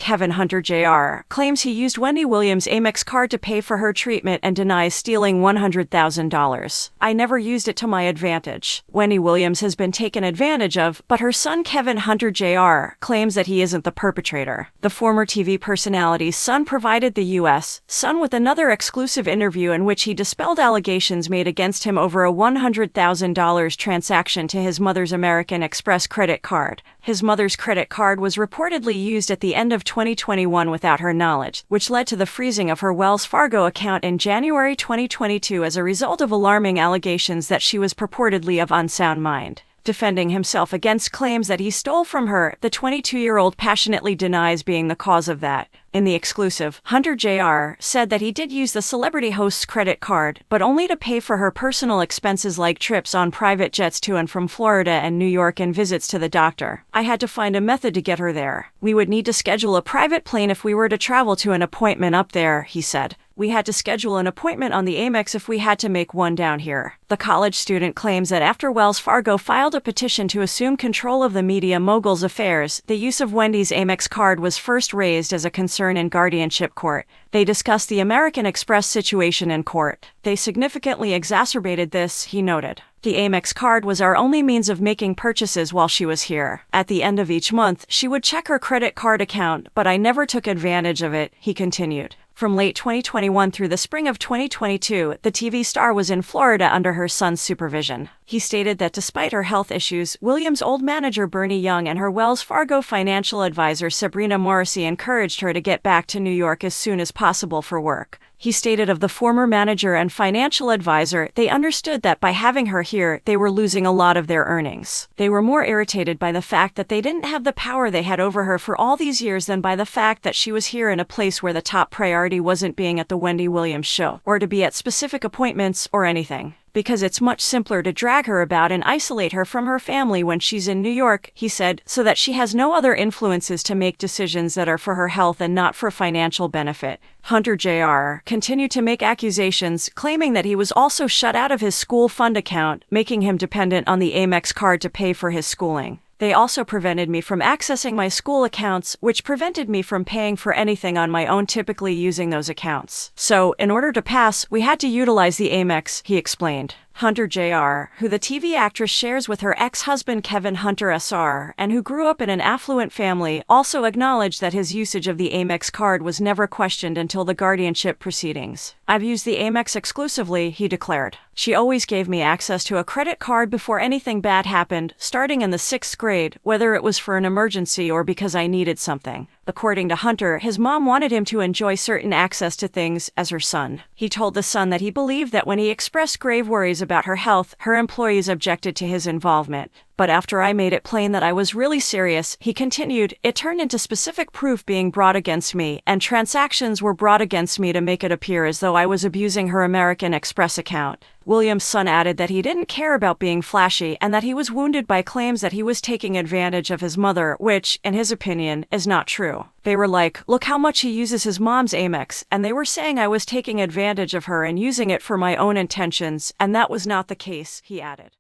Kevin Hunter Jr., claims he used Wendy Williams' Amex card to pay for her treatment and denies stealing $100,000. "I never used it to my advantage. Wendy Williams has been taken advantage of, but her son Kevin Hunter Jr. claims that he isn't the perpetrator." The former TV personality's son provided the U.S. Sun with another exclusive interview in which he dispelled allegations made against him over a $100,000 transaction to his mother's American Express credit card. His mother's credit card was reportedly used at the end of 2021 without her knowledge, which led to the freezing of her Wells Fargo account in January 2022 as a result of alarming allegations that she was purportedly of unsound mind. Defending himself against claims that he stole from her, the 22-year-old passionately denies being the cause of that. In the exclusive, Hunter Jr. said that he did use the celebrity host's credit card, but only to pay for her personal expenses like trips on private jets to and from Florida and New York and visits to the doctor. "I had to find a method to get her there. We would need to schedule a private plane if we were to travel to an appointment up there," he said. "We had to schedule an appointment on the Amex if we had to make one down here." The college student claims that after Wells Fargo filed a petition to assume control of the media mogul's affairs, the use of Wendy's Amex card was first raised as a concern in guardianship court. They discussed the American Express situation in court. "They significantly exacerbated this," he noted. "The Amex card was our only means of making purchases while she was here. At the end of each month, she would check her credit card account, but I never took advantage of it," he continued. From late 2021 through the spring of 2022, the TV star was in Florida under her son's supervision. He stated that despite her health issues, Williams' old manager Bernie Young and her Wells Fargo financial advisor Sabrina Morrissey encouraged her to get back to New York as soon as possible for work. He stated of the former manager and financial advisor, "They understood that by having her here, they were losing a lot of their earnings. They were more irritated by the fact that they didn't have the power they had over her for all these years than by the fact that she was here in a place where the top priority wasn't being at the Wendy Williams show, or to be at specific appointments, or anything. Because it's much simpler to drag her about and isolate her from her family when she's in New York," he said, "so that she has no other influences to make decisions that are for her health and not for financial benefit." Hunter Jr. continued to make accusations, claiming that he was also shut out of his school fund account, making him dependent on the Amex card to pay for his schooling. "They also prevented me from accessing my school accounts, which prevented me from paying for anything on my own, typically using those accounts. So, in order to pass, we had to utilize the Amex," he explained. Hunter Jr., who the TV actress shares with her ex-husband Kevin Hunter Sr., and who grew up in an affluent family, also acknowledged that his usage of the Amex card was never questioned until the guardianship proceedings. "I've used the Amex exclusively," he declared. "She always gave me access to a credit card before anything bad happened, starting in the 6th grade, whether it was for an emergency or because I needed something." According to Hunter, his mom wanted him to enjoy certain access to things as her son. He told the Sun that he believed that when he expressed grave worries about her health, her employees objected to his involvement. "But after I made it plain that I was really serious," he continued, "it turned into specific proof being brought against me, and transactions were brought against me to make it appear as though I was abusing her American Express account." Williams' son added that he didn't care about being flashy and that he was wounded by claims that he was taking advantage of his mother, which, in his opinion, is not true. "They were like, look how much he uses his mom's Amex, and they were saying I was taking advantage of her and using it for my own intentions, and that was not the case," he added.